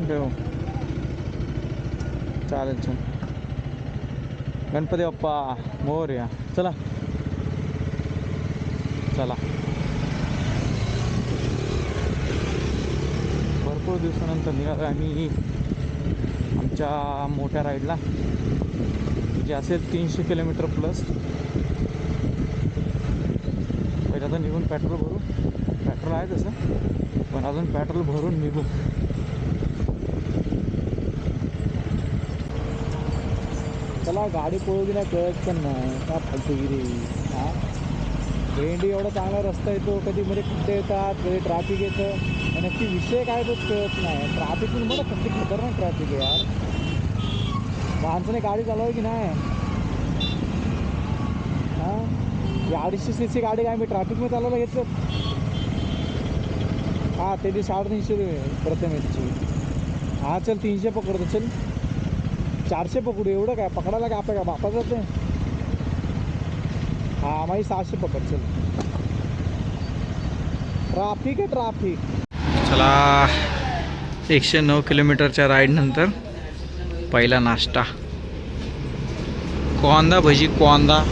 ठेव. चालेल चल. गणपती बाप्पा मोरया. चला चला. भरपूर दिवसानंतर निघालो आम्ही आमच्या मोठ्या राईडला, जे असेल 300 किलोमीटर प्लस. पहिला तर निघून पेट्रोल भरू. पेट्रोल आहे तसं, पण अजून पेट्रोल भरून निघू. चला गाडी पळू नाही कळत पण नाही का फालतूगिरी. हां भेंडी एवढा चांगला रस्ता येतो, कधी मध्ये कुठे येतात, कधी ट्रॅफिक येतं. नक्की विषय काय तोच कळत नाही. ट्रॅफिक पण बघा किती खतरनाक ट्रॅफिक आहे यार. माणसाने गाडी चालवावी की नाही. हां 250cc गाडी काय मी ट्रॅफिकमध्ये चालवायला घेतलं. हां ते 350 रुपये प्रथमेशची. हां चल 300 पकडतो. चल 400 पकडू. एवढं काय पकडायला काय आपल्या बापाचं ते. हां माझी 600 पकड. चल ट्रॅफिक आहे ट्रॅफिक. चला 109 किलोमीटरच्या राईडनंतर पहिला नाश्ता. कोंदा भजी. कोंदा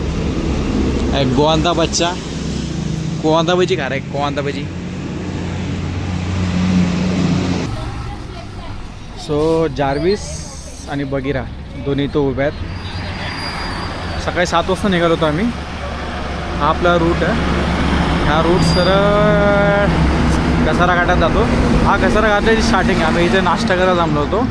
गोंदा बच्चा. कोंदा भजी खा रे. कोंदा भजी. सो जार्विस आणि बगीरा दोन्ही तो उभ्या आहेत. सकाळी 7 वाजता निघालो होतो आम्ही. हा आपला रूट आहे. ह्या रूट सरळ कसारा घाटात जातो. हा कसारा घाटाची स्टार्टिंग आहे. आम्ही इथे नाश्ता करायला थांबलो होतो.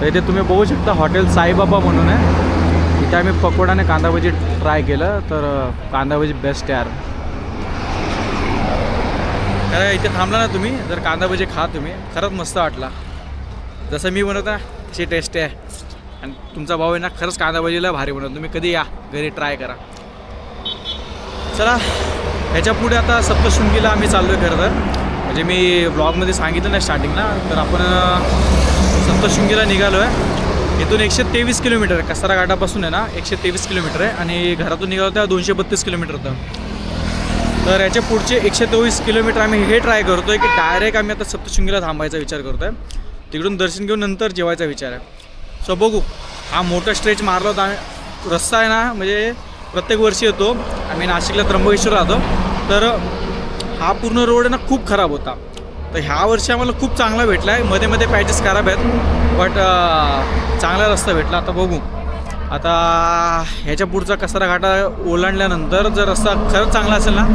तर इथे तुम्ही बघू शकता हॉटेल साईबाबा म्हणून आहे. इथे आम्ही पकोडा आणि कांदा भजी ट्राय केलं. तर कांदा भजी बेस्ट यार. तर इथे थांबला ना तुम्ही, जर कांदा भजी खा तुम्ही, खरंच मस्त वाटला. जसं मी बनवता तशी टेस्ट आहे. आणि तुमचा भाऊ आहे ना खरंच कांदा भजीला भारी बनवतो. तुम्ही कधी या घरी ट्राय करा. चला ह्याच्या पुढे आता सप्तशृंगीला आम्ही चाललो आहे. खरं तर म्हणजे मी ब्लॉगमध्ये सांगितलं नाही स्टार्टिंगला, तर आपण सप्तशृंगीला निघालो आहे. इथून 123 किलोमीटर आहे. कसारा घाटापासून आहे ना 123 किलोमीटर आहे. आणि घरातून निघालो त्या 232 किलोमीटर होतं. तर याच्या पुढचे 124 किलोमीटर आम्ही हे ट्राय करतो आहे की डायरेक्ट आम्ही आता सप्तशृंगीला थांबायचा विचार करतो आहे. तिकडून दर्शन घेऊन नंतर जेवायचा विचार आहे. सो बघू. हा मोठा स्ट्रेच मारला होता आम्ही. रस्ता आहे ना म्हणजे प्रत्येक वर्षी येतो. आम्ही नाशिकला त्र्यंबकेश्वर राहतो. तर हा पूर्ण रोड आहे ना खूप खराब होता. तर ह्या वर्षी आम्हाला खूप चांगला भेटला आहे. मध्ये मध्ये पॅचेस खराब आहेत, बट चांगला रस्ता भेटला. आता बघू. आता ह्याच्या पुढचा कसारा घाटा ओलांडल्यानंतर जर रस्ता खरंच चांगला असेल ना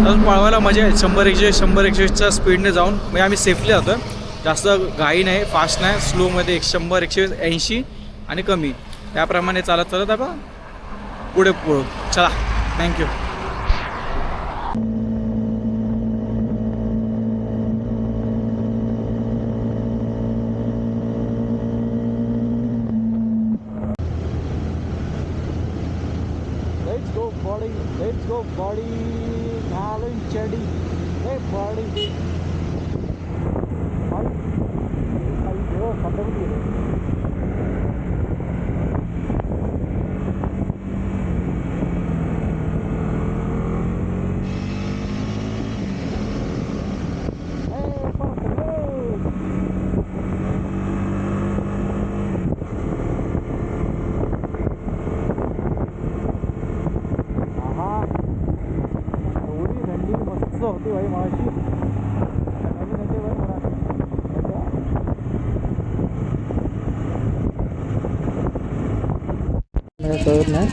तर पळवायला मजा येईल. 100-120च्या स्पीडने जाऊन म्हणजे आम्ही सेफली जातो. जास्त घाई नाही, फास्ट नाही, स्लोमध्ये 100-180 आणि कमी त्याप्रमाणे चालत चालत आपण पुढे पळू. चला thank you. Let's go body, let's go body, घालून चडी, हे बॉडी. अय्यो खतम गेले. होती भाई मावशी. कळत नाही.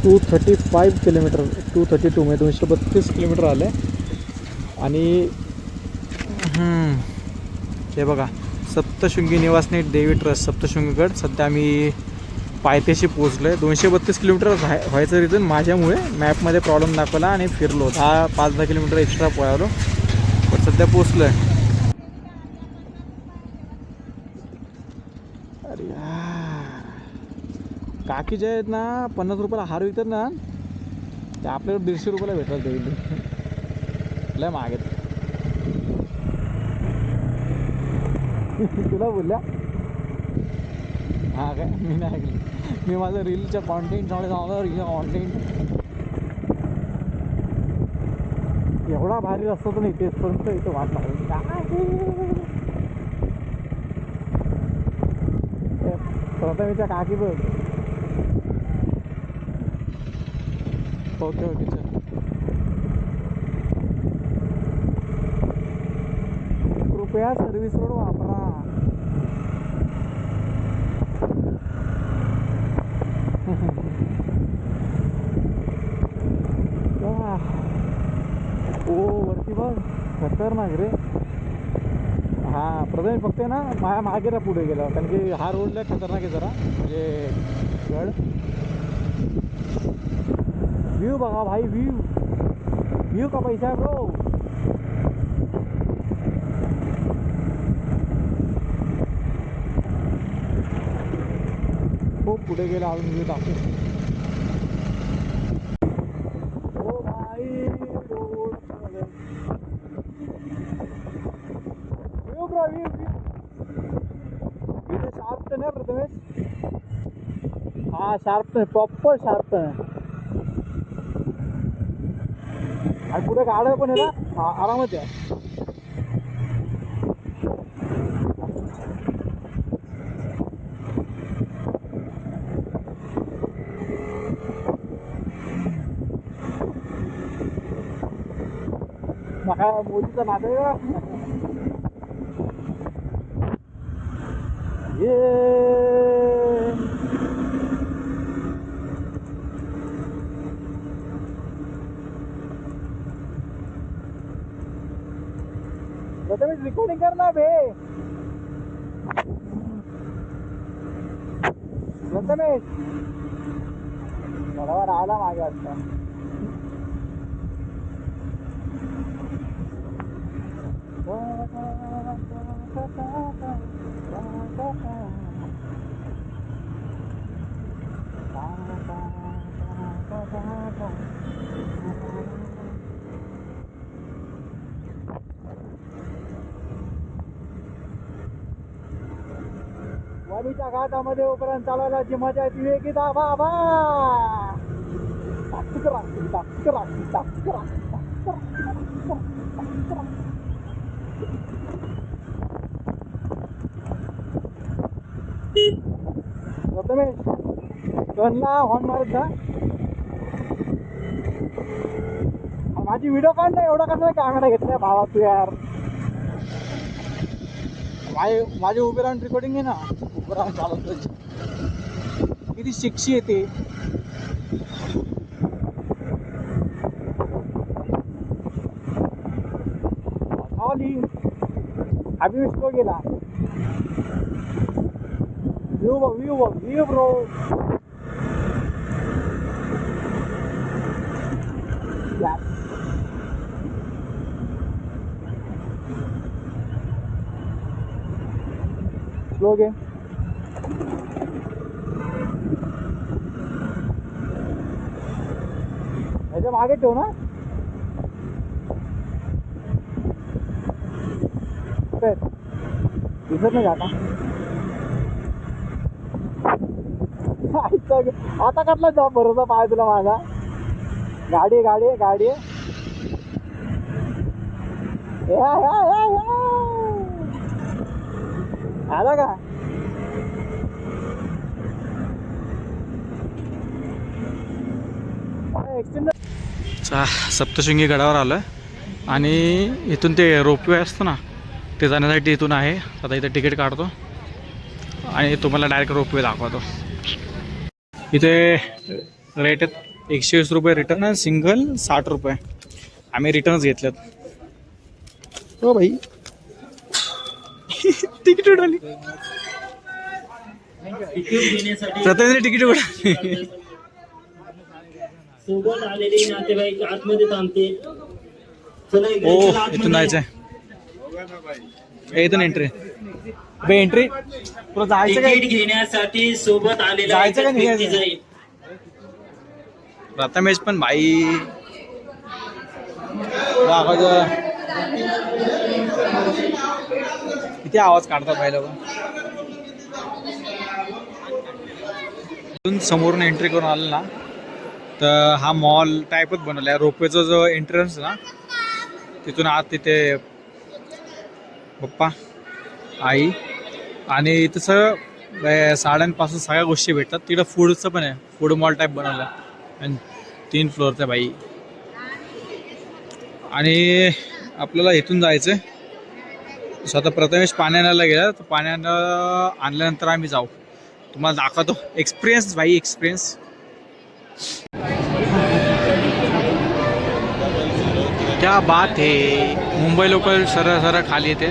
235 किलोमीटर, 232 म्हणजे 232 किलोमीटर आले. आणि हे बघा सप्तशृंगी निवासनी देवी ट्रस्ट सप्तशृंगीगड. सध्या आम्ही पायथ्याशी पोहोचलो आहे. 232 किलोमीटर व्हायचं रिझन माझ्यामुळे मॅपमध्ये प्रॉब्लेम दाखवला आणि फिरलो. 5-10 किलोमीटर एक्स्ट्रा पळालो, पण सध्या पोचलो आहे. अरे काकी जे आहेत ना 50 रुपयाला हार विकतात ना, ते आपल्याला 150 रुपयाला भेटतात डेली. लय महाग आहेत. तुला बोलल्या हा काय? मी नाही ऐकलं. मी माझं रीलच्या कॉन्टेंट कॉन्टेंट एवढा भारी असतो तर नाही तेच पर्यंत इथं वाट लागली. प्रथमेच्या काकी बघ. ओके ओके चल. कृपया सर्व्हिस रोड वापरा. ओ वरती बघ खतरनाक रे. हां प्रथमेश फक्त ना माझ्या मागे ना पुढे गेला कारण की हा रोडला खतरनाक आहे जरा म्हणजे गड. व्ह्यू बघा भाई व्ह्यू. व्ह्यू का पैसा आहे ब्रो. खूप पुढे गेला अजून व्ह्यू दाखवू. ओ भाई road view bro view view. इथे शार्प टर्न आहे प्रथमेश. हा sharp turn proper sharp turn. आणि पुढे गाड्या पण आहे ना आरामात आहे. माझ्या मोदीचा नाते ये प्रथमेश रिकॉर्डिंग कर ना बे. प्रथमेश बरोबर आला मागे आता. वाडीच्या घाटामध्ये उपरांत चालवायला जी मजा आहे ती वेगळी. बाबा प्रथमेश टर्नला हॉर्न मारत जा. माझी व्हिडिओ काढ ना. एवढा कसं कॅमेरा घेतलाय भावा तू यार. माझे उभे राहून रेकॉर्डिंग आहे ना. उभं राहून चालवतो. किती शिक्षी येते. अभी इसको गेला. व्यू बघ व्यू बघ व्यू ब्रो. स्लो घे. याच्या मागे ठेव ना. दिसत नाही आता. आता कटला जा भरोसा पाय तुला माझा. गाडी गाडी गाडी आला का. सप्तशृंगी गडावर आलं आणि इथून ते रोपवे असतं ना ते जाण्यासाठी इथून आहे. आता इथे तिकीट काढतो आणि तुम्हाला डायरेक्ट रोपवे दाखवतो. इथे रेट आहेत 120 रुपये रिटर्न आणि सिंगल 60 रुपये. आम्ही रिटर्नच घेतलेत. हो भाई तिकीट उडाली. प्रत्येक तिकीट उडाली. सोबत आलेले नातेवाईक आतमध्ये थांबते. हो इथून जायचंय. इथून एंट्री एंट्री तुला जायचं काय. तिकीट घेण्यासाठी सोबत आलेला जायचं का व्यक्ती नाही जाईल. प्रथमेश पण भाई किती आवाज काढतात भाई लोक. समोरून एंट्री करून आलं ना तर हा मॉल टाईपच बनवला आहे. रोपवेचा जो एंट्रन्स ना तिथून आत तिथे पप्पा आई आणि तसं साड्यांपासून सगळ्या गोष्टी भेटतात. तिकडं फूडचं पण आहे, फूड मॉल टाईप बनवलं आणि 3 फ्लोअरचं बाई. आणि आपल्याला इथून जायचं आहे. स्वतः प्रथमेश पाण्याला गेला, तर पाण्यानं आणल्यानंतर आम्ही जाऊ, तुम्हाला दाखवतो एक्सपिरियन्स बाई, एक्सपिरियन्स. क्या बात है. मुंबई लोकल सरळ सरळ खाली येते.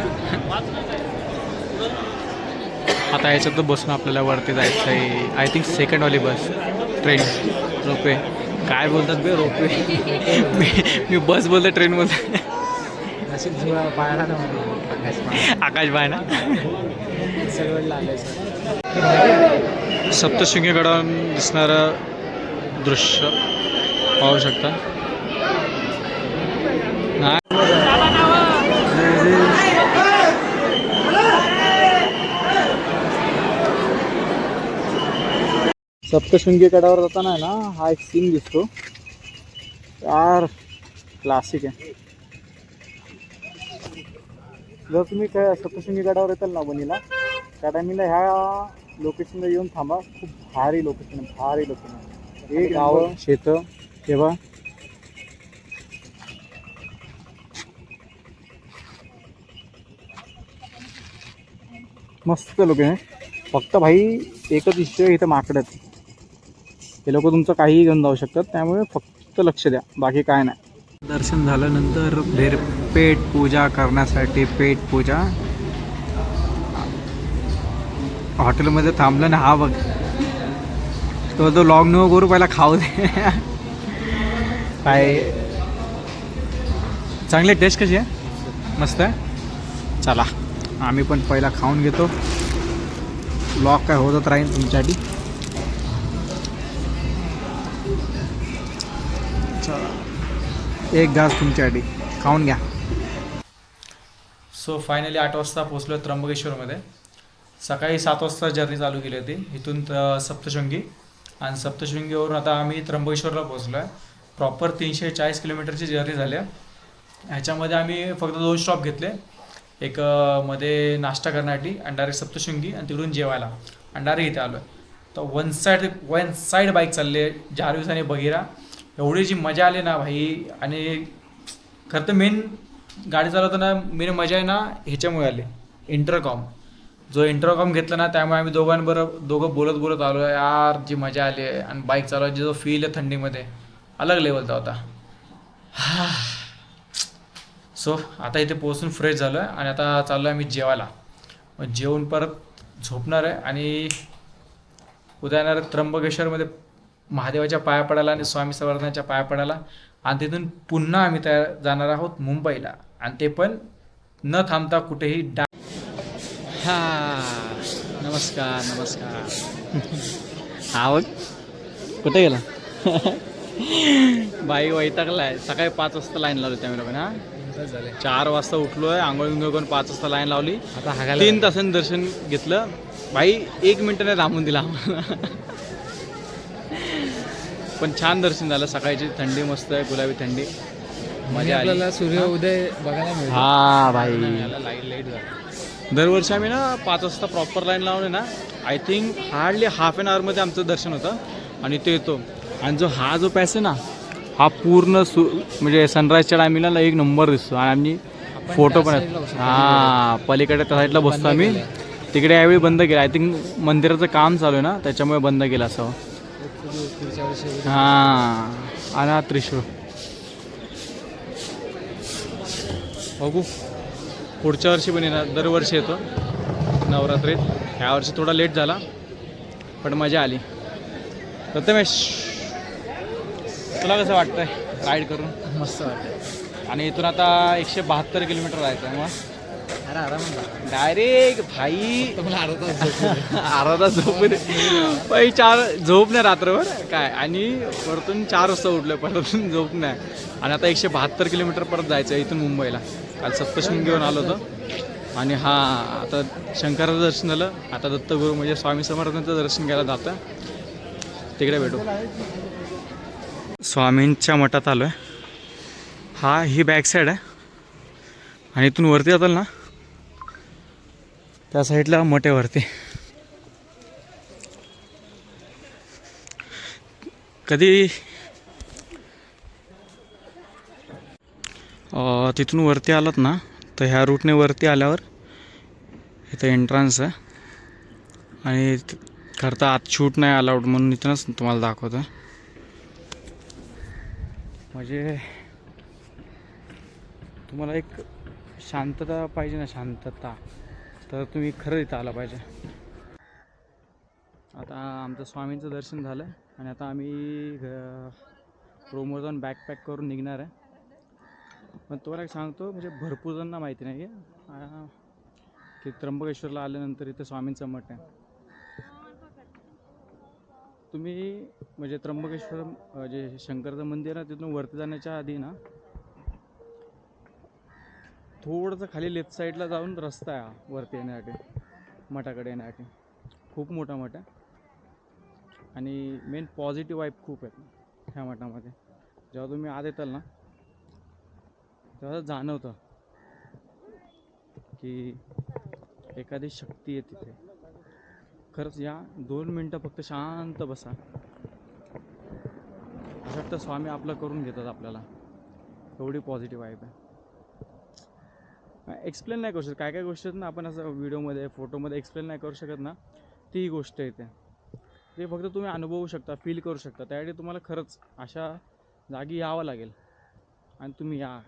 आता याच्यात तर बसून आपल्याला वरती जायचं आहे. आय थिंक सेकंडवाली बस, ट्रेन, रोपवे काय बोलतात बे, रोपवे. मी बस बोलतो, ट्रेन बोलतो. आकाश बाय ना. सप्तशृंगीकडून दिसणारं दृश्य पाहू शकता. सप्तशृंगी गडावर जाताना आहे ना, हा एक सीन दिसतो यार, क्लासिक आहे. जर तुम्ही काय सप्तशृंगी गडावर येताल ना बनीला, त्या टायमिंगला ह्या लोकेशनला येऊन थांबा. खूप भारी लोकेशन आहे, भारी लोकेशन आहे. एक गावं, शेतं तेव्हा मस्त लोकेशन आहे. फक्त भाई एकच इश्यू आहे, इथं माकडं आहेत. हे लोक तुमचं काहीही घेऊन जाऊ शकतात, त्यामुळे फक्त लक्ष द्या, बाकी काय नाही. दर्शन झाल्यानंतर पेट पूजा करण्यासाठी, पेट पूजा हॉटेलमध्ये थांबलं ना. हा बघ तो लॉग नो करू, पहिला खाऊ दे. काय चांगली टेस्ट कशी आहे, मस्त आहे. चला आम्ही पण पहिला खाऊन घेतो. लॉग काय होतच राहील तुमच्यासाठी. एक घास तुमच्यासाठी खाऊन घ्या. सो फायनली 8 वाजता पोचलो त्र्यंबकेश्वरमध्ये. सकाळी 7 वाजता जर्नी चालू केली होती इथून सप्तशृंगी, आणि सप्तशृंगीवरून आता आम्ही त्र्यंबकेश्वरला पोचलो आहे. प्रॉपर 340 किलोमीटरची जर्नी झाली आहे. ह्याच्यामध्ये आम्ही फक्त 2 स्टॉप घेतले. एक मध्ये नाश्ता करण्यासाठी आणि डायरेक्ट सप्तशृंगी, आणि तिकडून जेवायला आणि डायरेक्ट इथे आलो आहे. तर वन साईड बाईक चालली आहे, जारवीस आणि बघिरा. एवढी जी मजा आली ना भाई. आणि खरं तर मेन गाडी चालवताना मेन मजा आहे ना ह्याच्यामुळे आली, इंटरकॉम. जो इंटरकॉम घेतला ना, त्यामुळे आम्ही दोघं बोलत आलो आहे यार. जी मजा आली आहे, आणि बाईक चालवायची जो फील आहे थंडीमध्ये, अलग लेवलचा होता. सो आता इथे पोहोचून फ्रेश झालो आहे, आणि आता चाललो आहे आम्ही जेवायला. मग जेवून परत झोपणार आहे, आणि उद्या येणार त्र्यंबकेश्वरमध्ये महादेवाच्या पाया पडायला आणि स्वामी समर्थांच्या पाया पडायला. आणि तिथून पुन्हा आम्ही जाणार आहोत मुंबईला, आणि ते पण न थांबता कुठेही. नमस्कार नमस्कार. हा बघ कुठे गेला. बाई वैतागलाय. सकाळी 5 वाजता लाईन लावली त्यामुळे लोकांना. 4 वाजता उठलोय, आंघोळ बिंघोळ करून 5 वाजता लाईन लावली. आता 3 तासांनी दर्शन घेतलं. बाई 1 मिनिट नाही थांबून दिला आम्हाला. पण छान दर्शन झालं. सकाळची थंडी मस्त आहे, गुलाबी थंडी, मजा आली. सूर्योदय बघायला मिळतो. हा भाई, लाईट झालं. दरवर्षी आम्ही ना 5 वाजता प्रॉपर लाईन लावले ना, I think hardly half an आवरमध्ये आमचं दर्शन होतं, आणि ते येतो. आणि जो पॅस आहे ना, हा पूर्ण म्हणजे सनराईजच्या टायमिंगला 1 नंबर दिसतो. आणि आम्ही फोटो पण आहेत. हां, पलीकडे त्या साईडला बसतो आम्ही. तिकडे यावेळी बंद केलं, आय थिंक मंदिराचं काम चालू आहे ना, त्याच्यामुळे बंद केलं असावं. हां, आणि हा त्रिशूळ बघू. पुढच्या वर्षी पण येणार, दरवर्षी येतो नवरात्रीत. ह्या वर्षी थोडा लेट झाला, पण मजा आली. प्रथमेश, तुला कसं वाटतंय राईड करून? मस्त वाटतं. आणि इथून आता 172 किलोमीटर जायचं आहे. मग अरे आराम डायरेक्ट भाई तुम्हाला अर्धा तास झोप बाई. 4 झोप नाही रात्रभर काय, आणि परतून 4 वाजता उठलं, परतून झोप नाही. आणि आता 172 किलोमीटर परत जायचं आहे इथून मुंबईला. काल सप्तशृंगीवरून आलो होतो, आणि हा आता शंकराचं दर्शन झालं. आता दत्तगुरू म्हणजे स्वामी समर्थांचं दर्शन घ्यायला जातं, तिकडे भेटू. स्वामींच्या मठात आलो आहे. ही बॅक साईड आहे, आणि इथून वरती जाताल ना, त्या साईडला मठ आहे वरती. कधी तिथून वरती आलात ना तर ह्या रूटने वरती आल्यावर इथं एंट्रन्स आहे आणि खरं तर आत शूट नाही अलाउड म्हणून इथूनच तुम्हाला दाखवतो. म्हणजे तुम्हाला एक शांतता पाहिजे ना, शांतता, तर तुम्ही खरं इथं आला पाहिजे. आता आमचं स्वामींचं दर्शन झालं आणि आता आम्ही रूमवर जाऊन बॅकपॅक करून निघणार आहे. पण तुम्हाला एक सांगतो, म्हणजे भरपूर जणांना माहिती नाही आहे की त्र्यंबकेश्वरला आल्यानंतर इथं स्वामींचं मठ आहे. तुम्ही म्हणजे त्र्यंबकेश्वर जे शंकरचं मंदिर आहे तिथून वरती जाण्याच्या आधी ना थोडंसं खाली लेफ्ट साईडला जाऊन रस्ता आहे हा वरती येण्यासाठी, मठाकडे येण्यासाठी. खूप मोठा मठ आहे आणि मेन पॉझिटिव्ह वाईब खूप आहेत ह्या मठामध्ये. जेव्हा तुम्ही आत येताल ना तेव्हा जाणवतं की एखादी शक्ती आहे तिथे. खरंच या 2 मिनटं फक्त शांत बसा, असं वाटतं स्वामी आपलं करून घेतात आपल्याला. एवढी पॉझिटिव्ह वाईब आहे. एक्सप्लेन नाही करू शकत. काय काय गोष्टी आहेत ना आपण असं व्हिडिओमध्ये फोटोमध्ये एक्सप्लेन नाही करू शकत ना, ती गोष्ट येते. ते फक्त तुम्ही अनुभवू शकता, फील करू शकता. त्यासाठी तुम्हाला खरंच अशा जागी यावं लागेल आणि तुम्ही या.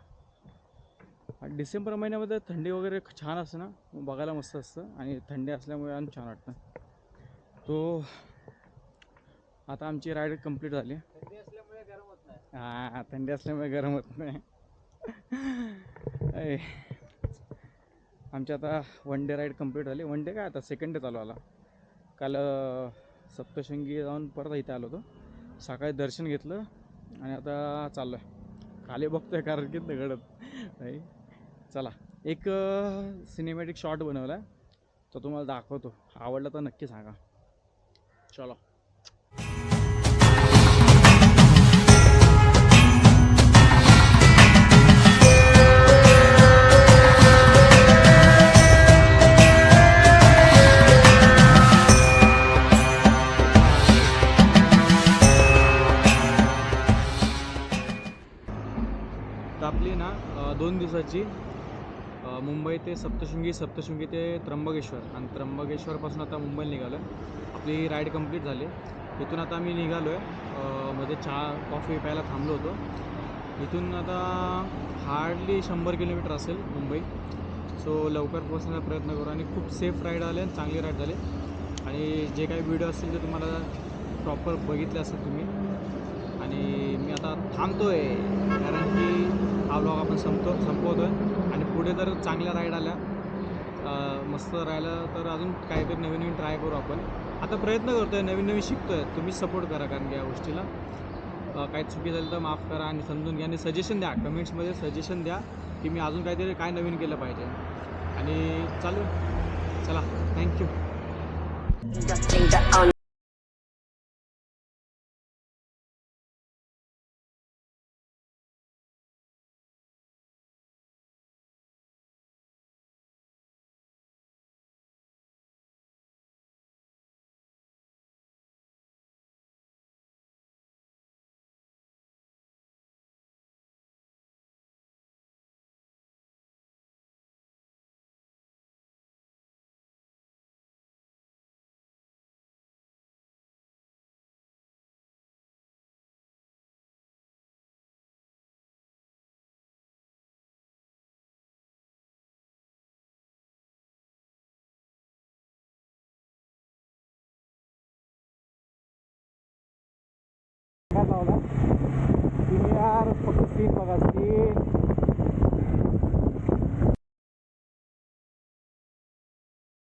डिसेंबर महिन्यामध्ये थंडी वगैरे छान असते ना, बघायला मस्त असतं आणि थंडी असल्यामुळे आणि छान वाटतं. तो आता आमची राईड कंप्लीट झाली. हां, थंडी असल्यामुळे गरम होत नाही. आमची आता 1 डे राईड कंप्लीट झाली. 1 डे काय, आता 2nd डे चालू आला. काल सप्तशृंगी जाऊन परत इथे आलो होतो. सकाळी दर्शन घेतलं आणि आता चाललो आहे खाली. बघतोय कारण की दगडत नाही. चला, एक सिनेमॅटिक शॉट बनवला आहे तो तुम्हाला दाखवतो. आवडला तर नक्की सांगा. चलो. आपली ना 2 दिवसाची मुंबई ते सप्तशृंगी, सप्तशृंगी ते त्र्यंबकेश्वर आणि त्र्यंबकेश्वरपासून आता मुंबईला निघालो आहे. आपली राईड कंप्लीट झाली. इथून आता आम्ही निघालो आहे. मध्ये चहा कॉफी प्यायला थांबलो होतो. इथून आता हार्डली 100 किलोमीटर असेल मुंबई. सो लवकर पोहोचण्याचा प्रयत्न करू आणि खूप सेफ राईड आले आणि चांगली राईड झाली. आणि जे काही व्हिडिओ असतील ते तुम्हाला प्रॉपर बघितले असेल तुम्ही. आणि मी आता थांबतो आहे कारण की हा व्लॉग आपण संपवतो आहे आणि पुढे जर चांगल्या राईड आल्या मस्त राहिलं तर अजून काहीतरी नवीन नवीन ट्राय करू आपण. आता प्रयत्न करतो आहे, नवीन नवीन शिकतो आहे. तुम्ही सपोर्ट करा कारण की या गोष्टीला काही चुकी झाली तर माफ करा आणि समजून घ्या आणि सजेशन द्या. कमेंट्समध्ये सजेशन द्या की मी अजून काहीतरी काय नवीन केलं पाहिजे. आणि चालू, चला, थँक्यू. लावला तुम्ही यार, फक्त सीन बघा, सीन